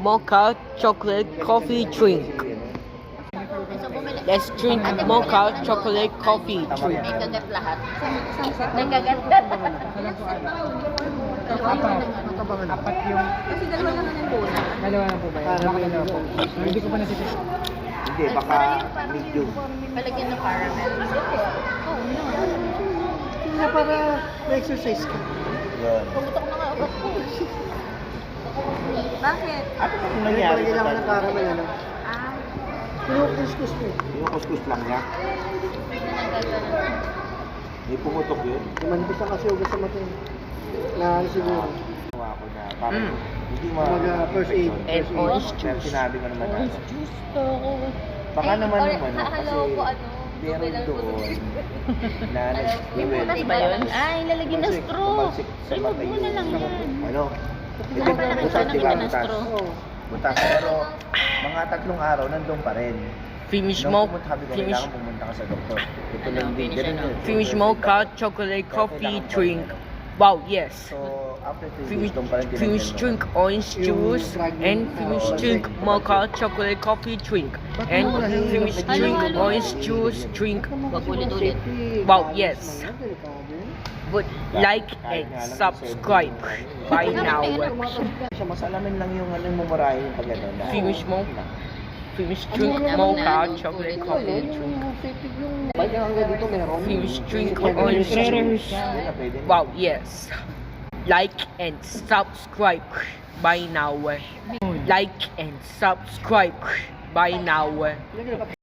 mocha chocolate coffee drink. Let's drink mocha chocolate coffee drink. Nagagat lahat. Nagagat. Apat yung... Kasi dalawa naman ang puna. Dalawa na po ba yan? Dalawa po. Hindi ko pa nasisip. Hindi, baka medium. Palagyan ng caramel. Hindi na para ma-exercise ka. Yun. Pumutok na nga ugat ko. Bakit? Ano ba kung nangyari sa Kailangan ng caramel, ano? Ah, Kinukuskus mo. Yung kuskus lang niya. May pumutok yun. Manipis na kasi ugat sa mata. Na siguro. Gawa ko na parang hindi mo First aid. And orange Pero juice. sinabi mo naman na. juice to. Baka naman naman kasi Hahalaw ko ano. meron doon na May butas ba yun? Ay, lalagyan ng straw. Ay, wag mo na lang yan. Ano? Hindi ba naman siya nakita ng straw? Butas, pero mga 3 araw nandun pa rin. Finish Nung mo, sabi ko, finish, kailangan pumunta ka sa doktor. Ito lang din, ganun yun. finish mocha chocolate coffee drink. Wow, yes. So, after 3 Finish, days, doon pa rin finish tinanggal drink orange juice and finish drink mocha chocolate coffee drink and finish drink orange juice drink. Wag ulit-ulit. Wow, yes. But like and subscribe by now. Siya, masalamin lang yung ano mo marahin pag ano na. Finish mo. Finish drink mocha chocolate coffee drink. Finish drink orange juice. Wow, yes. Like and subscribe by now. Like and subscribe by now.